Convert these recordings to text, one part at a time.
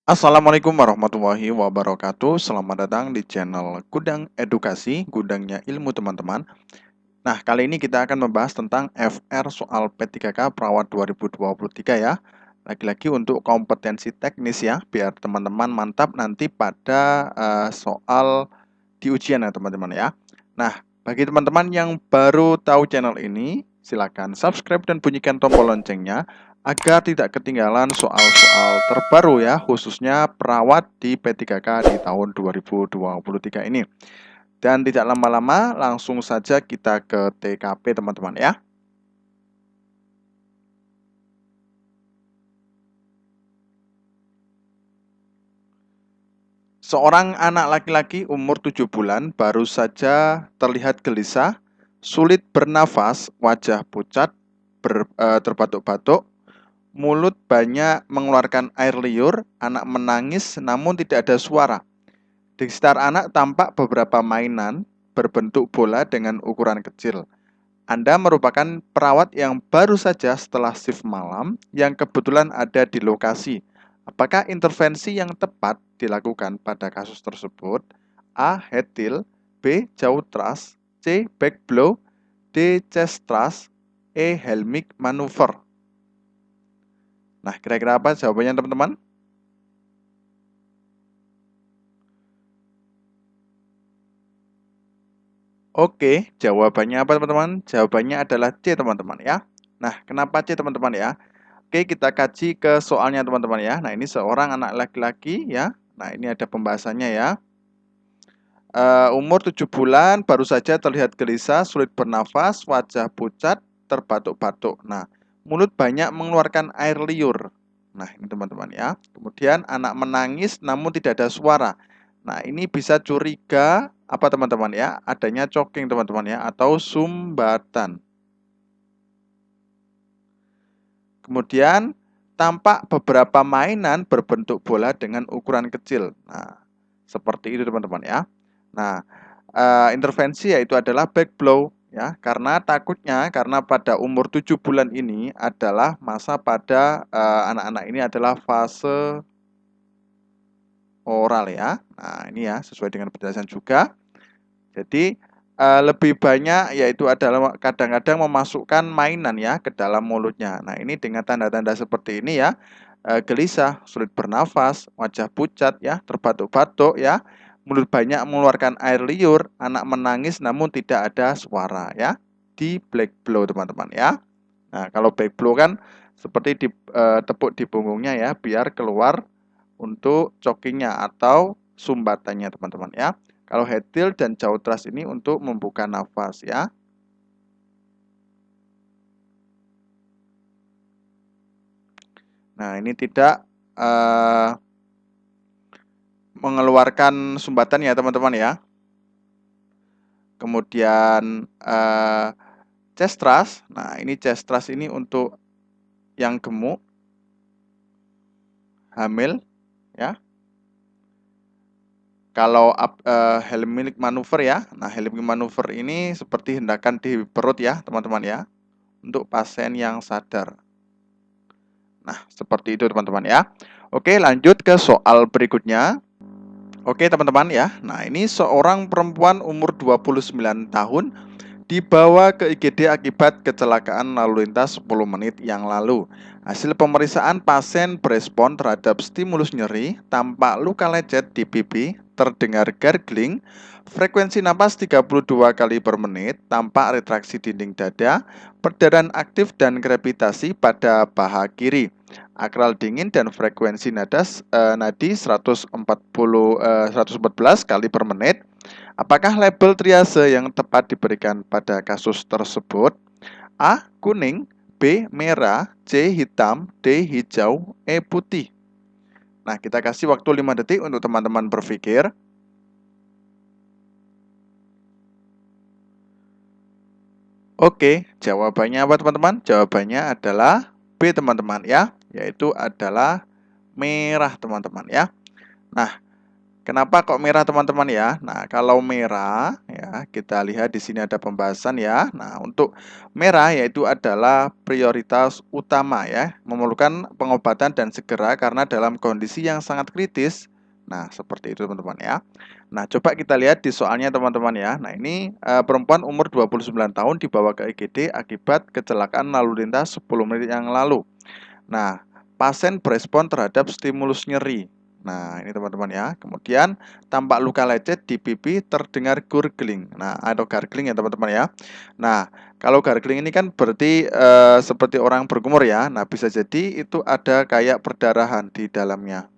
Assalamualaikum warahmatullahi wabarakatuh. Selamat datang di channel Gudang Edukasi, gudangnya ilmu teman-teman. Nah, kali ini kita akan membahas tentang FR soal P3K Perawat 2023 ya. Lagi-lagi untuk kompetensi teknis ya, biar teman-teman mantap nanti pada soal di ujian ya teman-teman ya. Nah, bagi teman-teman yang baru tahu channel ini, silakan subscribe dan bunyikan tombol loncengnya agar tidak ketinggalan soal-soal terbaru ya, khususnya perawat di P3K di tahun 2023 ini. Dan tidak lama-lama, langsung saja kita ke TKP teman-teman ya. Seorang anak laki-laki umur 7 bulan baru saja terlihat gelisah, sulit bernafas, wajah pucat, terbatuk-batuk, mulut banyak mengeluarkan air liur, anak menangis namun tidak ada suara. Di sekitar anak tampak beberapa mainan berbentuk bola dengan ukuran kecil. Anda merupakan perawat yang baru saja setelah shift malam yang kebetulan ada di lokasi. Apakah intervensi yang tepat dilakukan pada kasus tersebut? A. Head tilt, B. Jaw thrust, C. Back blow, D. Chest thrust, E. Helmick maneuver. Nah, kira-kira apa jawabannya teman-teman? Oke, jawabannya apa teman-teman? Jawabannya adalah C teman-teman ya. Nah, kenapa C teman-teman ya? Oke, kita kaji ke soalnya teman-teman ya. Nah, ini seorang anak laki-laki ya. Nah, ini ada pembahasannya ya. Umur 7 bulan, baru saja terlihat gelisah, sulit bernafas, wajah pucat, terbatuk-batuk. Nah, mulut banyak mengeluarkan air liur. Nah, ini teman-teman ya. Kemudian anak menangis namun tidak ada suara. Nah, ini bisa curiga apa teman-teman ya? Adanya choking teman-teman ya, atau sumbatan. Kemudian tampak beberapa mainan berbentuk bola dengan ukuran kecil. Nah, seperti itu teman-teman ya. Nah, intervensi yaitu adalah back blow ya, karena takutnya karena pada umur 7 bulan ini adalah masa pada anak-anak ini adalah fase oral ya. Nah, ini ya sesuai dengan penjelasan juga. Jadi lebih banyak yaitu adalah kadang-kadang memasukkan mainan ya ke dalam mulutnya. Nah, ini dengan tanda-tanda seperti ini ya. Gelisah, sulit bernafas, wajah pucat ya, terbatuk-batuk ya, mulut banyak mengeluarkan air liur, anak menangis namun tidak ada suara ya. Di black blow teman-teman ya. Nah, kalau back blow kan seperti tepuk di punggungnya ya, biar keluar untuk chokingnya atau sumbatannya teman-teman ya. Kalau head tilt dan jaw thrust ini untuk membuka nafas ya. Nah, ini tidak mengeluarkan sumbatan ya teman-teman ya. Kemudian chest thrust. Nah, ini chest thrust ini untuk yang gemuk, hamil ya. Kalau Heimlich maneuver ya. Nah, Heimlich maneuver ini seperti hendakan di perut ya, teman-teman ya. Untuk pasien yang sadar. Nah, seperti itu teman-teman ya. Oke, lanjut ke soal berikutnya. Oke, teman-teman ya. Nah, ini seorang perempuan umur 29 tahun dibawa ke IGD akibat kecelakaan lalu lintas 10 menit yang lalu. Hasil pemeriksaan pasien berespon terhadap stimulus nyeri, tampak luka lecet di pipi, terdengar gargling, frekuensi napas 32 kali per menit, tampak retraksi dinding dada, perdarahan aktif dan krepitasi pada paha kiri, akral dingin dan frekuensi nadi 114 kali per menit. Apakah label triase yang tepat diberikan pada kasus tersebut? A. Kuning, B. Merah, C. Hitam, D. Hijau, E. Putih. Nah, kita kasih waktu 5 detik untuk teman-teman berpikir. Oke, jawabannya apa teman-teman? Jawabannya adalah B teman-teman ya, yaitu adalah merah teman-teman ya. Nah, Kenapa kok merah teman-teman ya? Nah, kalau merah ya, kita lihat di sini ada pembahasan ya. Nah, untuk merah yaitu adalah prioritas utama ya, memerlukan pengobatan dan segera karena dalam kondisi yang sangat kritis. Nah, seperti itu teman-teman ya. Nah, coba kita lihat di soalnya teman-teman ya. Nah, ini perempuan umur 29 tahun dibawa ke IGD akibat kecelakaan lalu lintas 10 menit yang lalu. Nah, pasien berespon terhadap stimulus nyeri. Nah, ini teman-teman ya. Kemudian tampak luka lecet di pipi, terdengar gurgling. Nah, atau gargling ya teman-teman ya. Nah, kalau gargling ini kan berarti seperti orang berkumur ya. Nah, bisa jadi itu ada kayak perdarahan di dalamnya.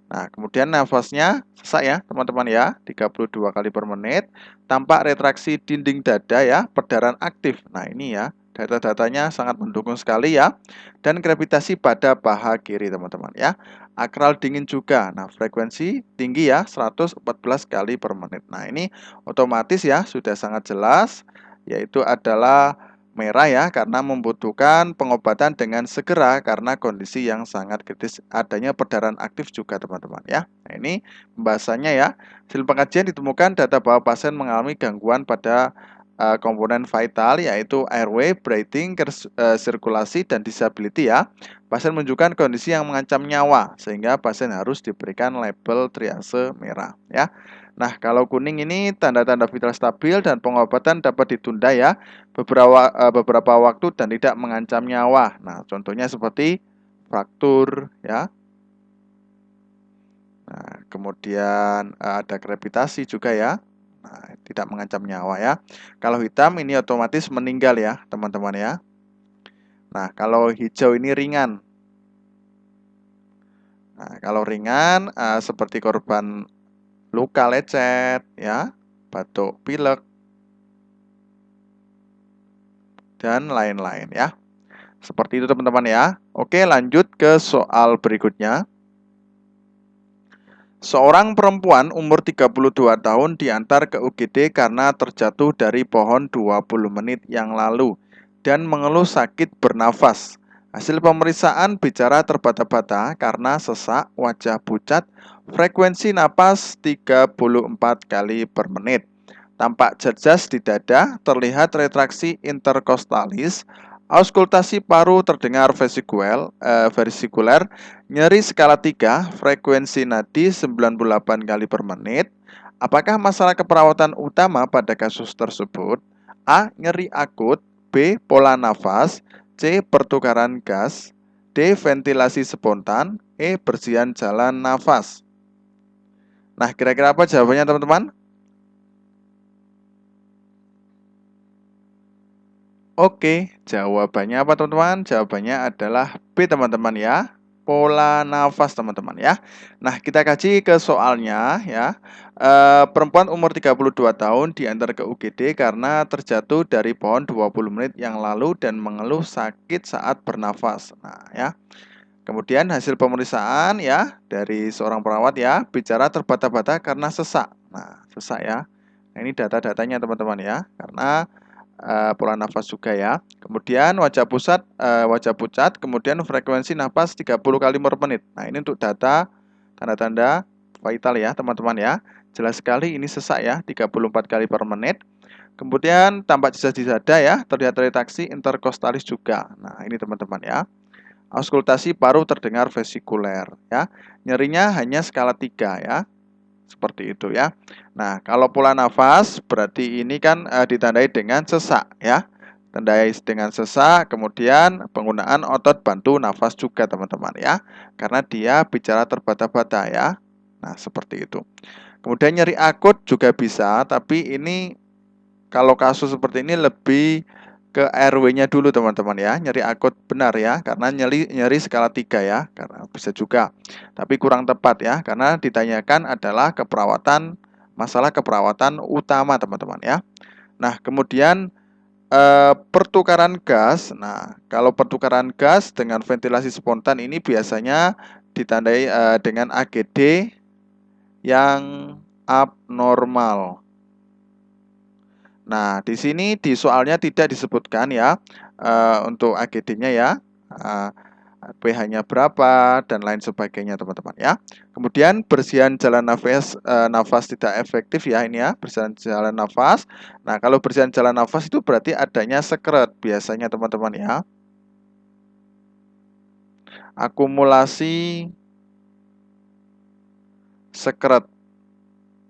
Nah, kemudian nafasnya sesak ya teman-teman ya, 32 kali per menit. Tampak retraksi dinding dada ya, perdarahan aktif. Nah, ini ya, data-datanya sangat mendukung sekali ya. Dan gravitasi pada paha kiri teman-teman ya. Akral dingin juga. Nah, frekuensi tinggi ya, 114 kali per menit. Nah, ini otomatis ya, sudah sangat jelas, yaitu adalah merah ya, karena membutuhkan pengobatan dengan segera karena kondisi yang sangat kritis, adanya perdarahan aktif juga teman-teman ya. Nah, ini pembahasannya ya. Hasil pengkajian ditemukan data bahwa pasien mengalami gangguan pada komponen vital yaitu airway, breathing, sirkulasi, dan disability ya. Pasien menunjukkan kondisi yang mengancam nyawa sehingga pasien harus diberikan label triase merah ya. Nah, kalau kuning ini tanda-tanda vital stabil dan pengobatan dapat ditunda ya beberapa waktu dan tidak mengancam nyawa. Nah, contohnya seperti fraktur ya. Nah, kemudian ada gravitasi juga ya. Nah, tidak mengancam nyawa ya. Kalau hitam ini otomatis meninggal ya, teman-teman ya. Nah, kalau hijau ini ringan. Nah, kalau ringan seperti korban luka lecet ya, batuk pilek dan lain-lain ya. Seperti itu teman-teman ya. Oke, lanjut ke soal berikutnya. Seorang perempuan umur 32 tahun diantar ke UGD karena terjatuh dari pohon 20 menit yang lalu dan mengeluh sakit bernafas. Hasil pemeriksaan bicara terbata-bata karena sesak, wajah pucat, frekuensi napas 34 kali per menit. Tampak jejas di dada, terlihat retraksi interkostalis, auskultasi paru terdengar vesikuler, nyeri skala 3, frekuensi nadi 98 kali per menit. Apakah masalah keperawatan utama pada kasus tersebut? A. Nyeri akut, B. Pola nafas, C. Pertukaran gas, D. Ventilasi spontan, E. Bersihan jalan nafas. Nah, kira-kira apa jawabannya teman-teman? Oke, jawabannya apa teman-teman? Jawabannya adalah B teman-teman ya. Pola nafas teman-teman ya. Nah, kita kaji ke soalnya ya. Perempuan umur 32 tahun diantar ke UGD karena terjatuh dari pohon 20 menit yang lalu dan mengeluh sakit saat bernafas. Nah, ya. Kemudian hasil pemeriksaan ya dari seorang perawat ya, bicara terbata-bata karena sesak. Nah, sesak ya. Nah, ini data-datanya teman-teman ya. Karena pola nafas juga ya. Kemudian wajah pucat, kemudian frekuensi nafas 30 kali per menit. Nah, ini untuk data tanda-tanda vital ya, teman-teman ya. Jelas sekali ini sesak ya, 34 kali per menit. Kemudian tampak jejas di dada ya, terlihat retraksi interkostalis juga. Nah, ini teman-teman ya. Auskultasi paru terdengar vesikuler ya. Nyerinya hanya skala 3 ya. Seperti itu ya. Nah, kalau pola nafas berarti ini kan ditandai dengan sesak ya. Tandai dengan sesak, kemudian penggunaan otot bantu nafas juga teman-teman ya. Karena dia bicara terbata-bata ya. Nah, seperti itu. Kemudian nyeri akut juga bisa, tapi ini kalau kasus seperti ini lebih ke RW-nya dulu teman-teman ya. Nyeri akut benar ya, karena nyeri skala 3 ya, karena bisa juga. Tapi kurang tepat ya, karena ditanyakan adalah masalah keperawatan utama teman-teman ya. Nah, kemudian pertukaran gas. Nah, kalau pertukaran gas dengan ventilasi spontan ini biasanya ditandai dengan AGD yang abnormal. Nah, di sini di soalnya tidak disebutkan ya untuk AGD-nya ya. pH-nya berapa, dan lain sebagainya teman-teman ya. Kemudian bersihan jalan nafas tidak efektif ya ini ya, bersihan jalan nafas. Nah, kalau bersihan jalan nafas itu berarti adanya sekret biasanya teman-teman ya. Akumulasi sekret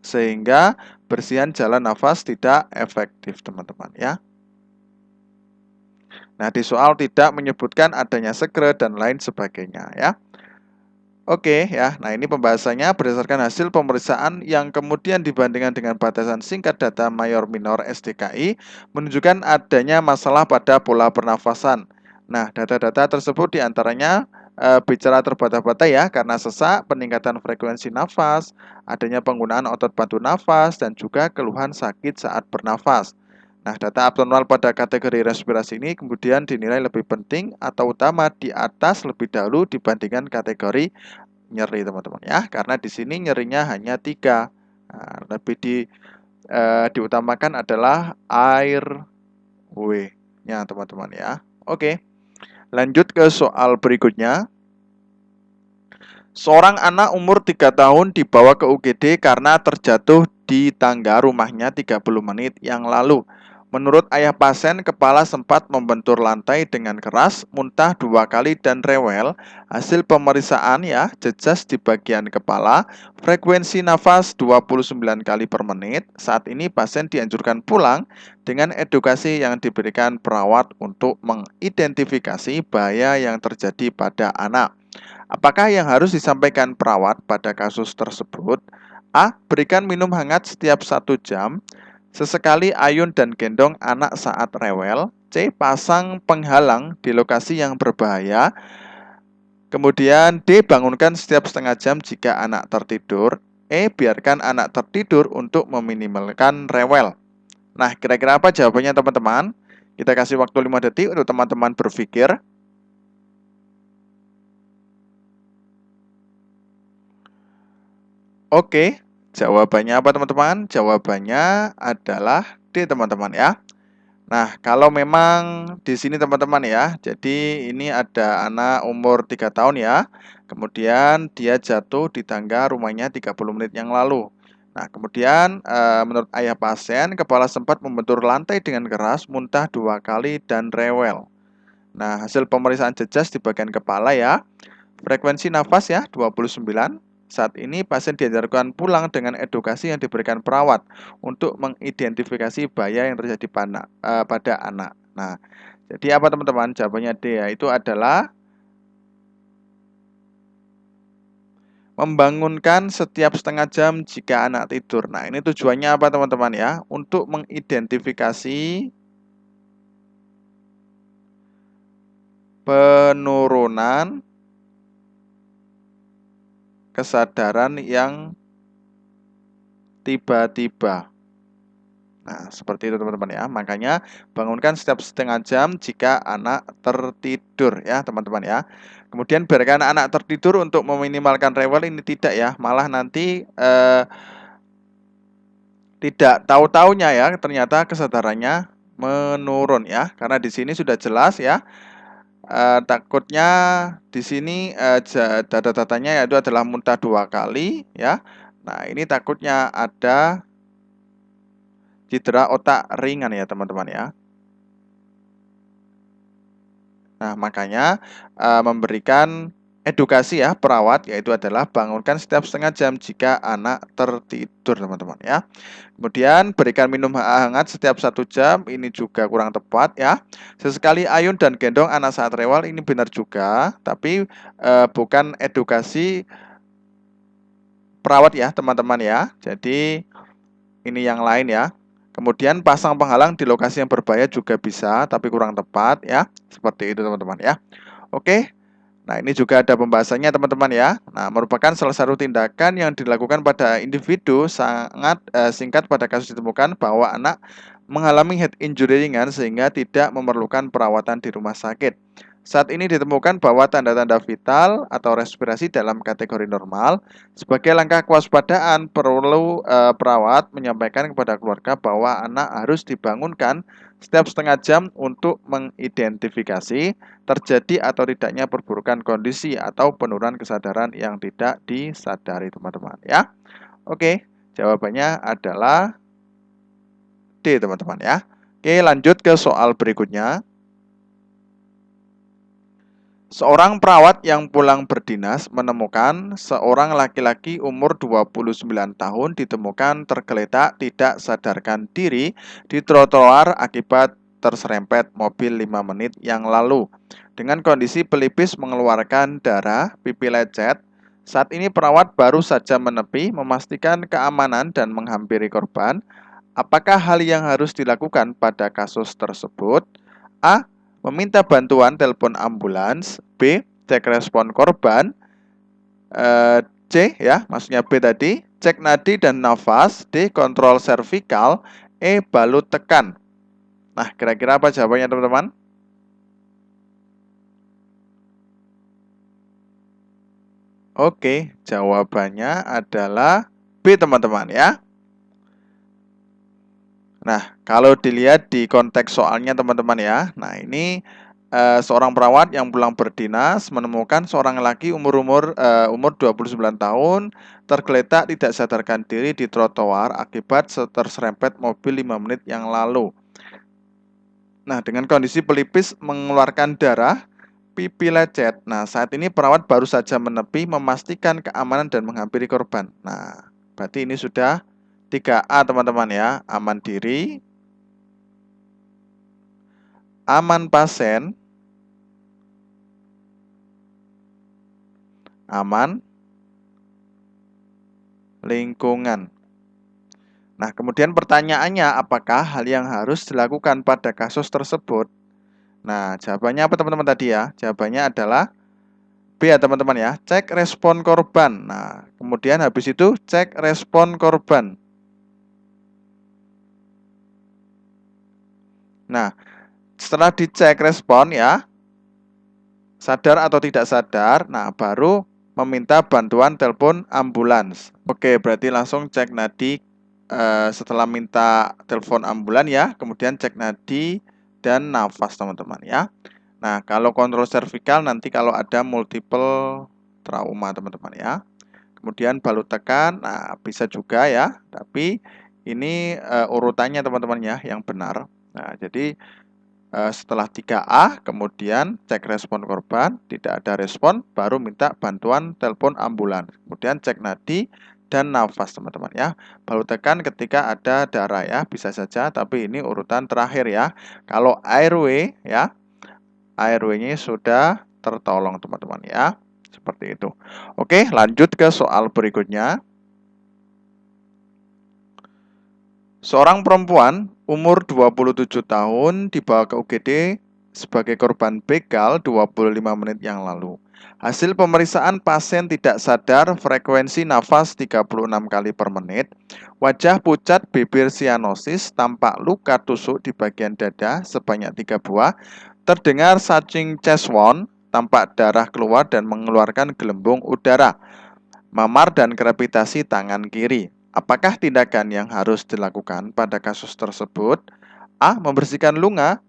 sehingga bersihan jalan nafas tidak efektif teman-teman ya. Nah, di soal tidak menyebutkan adanya sekret dan lain sebagainya ya. Oke ya, nah ini pembahasannya berdasarkan hasil pemeriksaan yang kemudian dibandingkan dengan batasan singkat data mayor minor SDKI menunjukkan adanya masalah pada pola pernafasan. Nah, data-data tersebut diantaranya bicara terbata-bata ya karena sesak, peningkatan frekuensi nafas, adanya penggunaan otot bantu nafas, dan juga keluhan sakit saat bernafas. Nah, data abnormal pada kategori respirasi ini kemudian dinilai lebih penting atau utama di atas lebih dahulu dibandingkan kategori nyeri teman-teman ya, karena di sini nyerinya hanya 3. Nah, lebih diutamakan adalah air W-nya teman-teman ya. Oke, lanjut ke soal berikutnya. Seorang anak umur 3 tahun dibawa ke UGD karena terjatuh di tangga rumahnya 30 menit yang lalu. Menurut ayah pasien, kepala sempat membentur lantai dengan keras, muntah 2 kali dan rewel. Hasil pemeriksaan ya, jejas di bagian kepala, frekuensi nafas 29 kali per menit. Saat ini pasien dianjurkan pulang dengan edukasi yang diberikan perawat untuk mengidentifikasi bahaya yang terjadi pada anak. Apakah yang harus disampaikan perawat pada kasus tersebut? A. Berikan minum hangat setiap 1 jam. Sesekali ayun dan gendong anak saat rewel. C. Pasang penghalang di lokasi yang berbahaya. Kemudian D. Bangunkan setiap setengah jam jika anak tertidur. E. Biarkan anak tertidur untuk meminimalkan rewel. Nah, kira-kira apa jawabannya teman-teman? Kita kasih waktu 5 detik untuk teman-teman berpikir. Oke, jawabannya apa teman-teman? Jawabannya adalah D teman-teman ya. Nah, kalau memang di sini teman-teman ya, jadi ini ada anak umur 3 tahun ya, kemudian dia jatuh di tangga rumahnya 30 menit yang lalu. Nah, kemudian menurut ayah pasien, kepala sempat membentur lantai dengan keras, muntah 2 kali, dan rewel. Nah, hasil pemeriksaan jejas di bagian kepala ya, frekuensi nafas ya 29. Saat ini pasien dianjurkan pulang dengan edukasi yang diberikan perawat untuk mengidentifikasi bahaya yang terjadi pada anak. Nah, jadi apa teman-teman? Jawabannya D ya, itu adalah membangunkan setiap setengah jam jika anak tidur. Nah, ini tujuannya apa teman-teman ya? Untuk mengidentifikasi penurunan kesadaran yang tiba-tiba. Nah, seperti itu teman-teman ya. Makanya bangunkan setiap setengah jam jika anak tertidur ya teman-teman ya. Kemudian biarkan anak tertidur untuk meminimalkan rewel ini tidak ya. Malah nanti tidak tahu-taunya ya ternyata kesadarannya menurun ya. Karena di sini sudah jelas ya. Takutnya di sini data-datanya yaitu adalah muntah 2 kali ya. Nah, ini takutnya ada cedera otak ringan ya teman-teman ya. Nah, makanya memberikan edukasi ya perawat yaitu adalah bangunkan setiap setengah jam jika anak tertidur teman-teman ya. Kemudian berikan minum hangat setiap 1 jam, ini juga kurang tepat ya. Sesekali ayun dan gendong anak saat rewel, ini benar juga, tapi bukan edukasi perawat ya teman-teman ya. Jadi ini yang lain ya. Kemudian pasang penghalang di lokasi yang berbahaya juga bisa, tapi kurang tepat ya. Seperti itu teman-teman ya. Oke. Nah, ini juga ada pembahasannya teman-teman ya. Nah, merupakan salah satu tindakan yang dilakukan pada individu sangat singkat pada kasus ditemukan bahwa anak mengalami head injury ringan sehingga tidak memerlukan perawatan di rumah sakit. Saat ini ditemukan bahwa tanda-tanda vital atau respirasi dalam kategori normal. Sebagai langkah kewaspadaan, perlu perawat menyampaikan kepada keluarga bahwa anak harus dibangunkan setiap setengah jam untuk mengidentifikasi terjadi atau tidaknya perburukan kondisi atau penurunan kesadaran yang tidak disadari, teman-teman ya. Oke, jawabannya adalah D, teman-teman ya. Oke, lanjut ke soal berikutnya. Seorang perawat yang pulang berdinas menemukan seorang laki-laki umur 29 tahun ditemukan tergeletak tidak sadarkan diri di trotoar akibat terserempet mobil 5 menit yang lalu. Dengan kondisi pelipis mengeluarkan darah, pipi lecet, saat ini perawat baru saja menepi memastikan keamanan dan menghampiri korban. Apakah hal yang harus dilakukan pada kasus tersebut? A. Meminta bantuan telepon ambulans. B. Cek respon korban. C. Ya, maksudnya B tadi. Cek nadi dan nafas. D. Kontrol servikal. E. Balut tekan. Nah, kira-kira apa jawabannya, teman-teman? Oke, jawabannya adalah B, teman-teman ya. Nah, kalau dilihat di konteks soalnya, teman-teman ya. Nah, ini seorang perawat yang pulang berdinas menemukan seorang laki umur 29 tahun tergeletak tidak sadarkan diri di trotoar akibat terserempet mobil 5 menit yang lalu. Nah, dengan kondisi pelipis mengeluarkan darah, pipi lecet. Nah, saat ini perawat baru saja menepi memastikan keamanan dan menghampiri korban. Nah, berarti ini sudah 3A, teman-teman ya. Aman diri, aman pasien, aman lingkungan. Nah, kemudian pertanyaannya, apakah hal yang harus dilakukan pada kasus tersebut? Nah, jawabannya apa, teman-teman tadi ya? Jawabannya adalah B ya, teman-teman ya. Cek respon korban. Nah, kemudian habis itu cek respon korban. Nah, setelah dicek respon ya, sadar atau tidak sadar, nah baru meminta bantuan telepon ambulans. Oke, berarti langsung cek nadi setelah minta telepon ambulan ya, kemudian cek nadi dan nafas, teman-teman ya. Nah, kalau kontrol servikal nanti kalau ada multiple trauma, teman-teman ya. Kemudian balut tekan, nah bisa juga ya, tapi ini urutannya, teman-teman ya, yang benar. Nah, jadi setelah 3A, kemudian cek respon korban, tidak ada respon, baru minta bantuan telepon ambulans. Kemudian cek nadi dan nafas, teman-teman ya. Baru tekan ketika ada darah ya, bisa saja, tapi ini urutan terakhir ya. Kalau airway ya, airway-nya sudah tertolong, teman-teman ya. Seperti itu. Oke, lanjut ke soal berikutnya. Seorang perempuan umur 27 tahun dibawa ke UGD sebagai korban begal 25 menit yang lalu. Hasil pemeriksaan, pasien tidak sadar, frekuensi nafas 36 kali per menit, wajah pucat, bibir sianosis, tampak luka tusuk di bagian dada sebanyak 3 buah, terdengar sucking chest wound, tampak darah keluar dan mengeluarkan gelembung udara, mamar dan krepitasi tangan kiri. Apakah tindakan yang harus dilakukan pada kasus tersebut? A. Membersihkan luka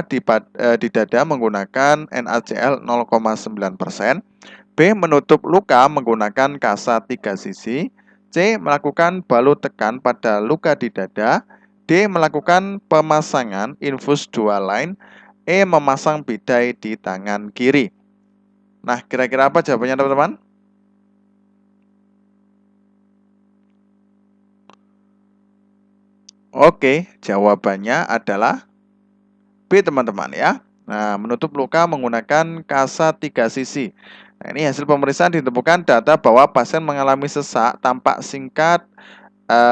di dada menggunakan NaCl 0,9%. B. Menutup luka menggunakan kasa 3 sisi. C. Melakukan balut tekan pada luka di dada. D. Melakukan pemasangan infus dual line. E. Memasang bidai di tangan kiri. Nah, kira-kira apa jawabannya, teman-teman? Oke, jawabannya adalah B, teman-teman ya. Nah, menutup luka menggunakan kasa 3 sisi. Nah, ini hasil pemeriksaan ditemukan data bahwa pasien mengalami sesak, tampak singkat,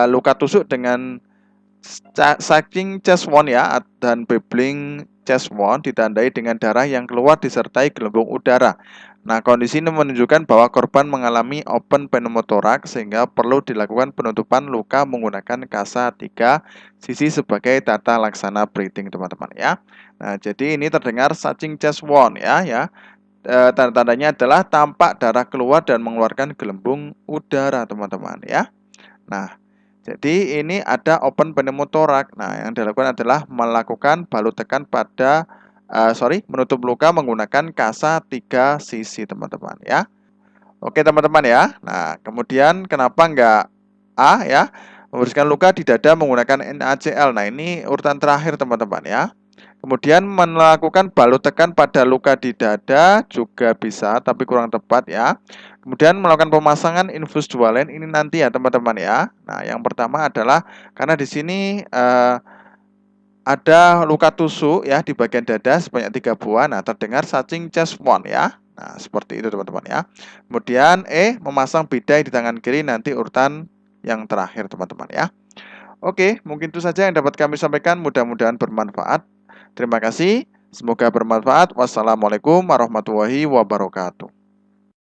luka tusuk dengan sucking chest wound ya, dan babbling chest wound ditandai dengan darah yang keluar disertai gelembung udara. Nah, kondisi ini menunjukkan bahwa korban mengalami open pneumothorax sehingga perlu dilakukan penutupan luka menggunakan kasa 3 sisi sebagai tata laksana breathing, teman-teman ya. Nah, jadi ini terdengar sucking chest wound ya. Tanda-tandanya adalah tampak darah keluar dan mengeluarkan gelembung udara, teman-teman ya. Nah, Jadi ini ada open pneumotorak. Nah, yang dilakukan adalah melakukan balut tekan pada menutup luka menggunakan kasa 3 sisi, teman-teman ya. Oke, teman-teman ya. Nah, kemudian kenapa enggak A ya? Membersihkan luka di dada menggunakan NaCl. Nah, ini urutan terakhir, teman-teman ya. Kemudian melakukan balut tekan pada luka di dada juga bisa, tapi kurang tepat ya. Kemudian melakukan pemasangan infus dualen ini nanti ya, teman-teman ya. Nah, yang pertama adalah karena di sini ada luka tusuk ya di bagian dada sebanyak 3 buah. Nah, terdengar cacing chest wound ya. Nah, seperti itu, teman-teman ya. Kemudian memasang bidai di tangan kiri nanti urutan yang terakhir, teman-teman ya. Oke, mungkin itu saja yang dapat kami sampaikan. Mudah-mudahan bermanfaat. Terima kasih. Semoga bermanfaat. Wassalamualaikum warahmatullahi wabarakatuh.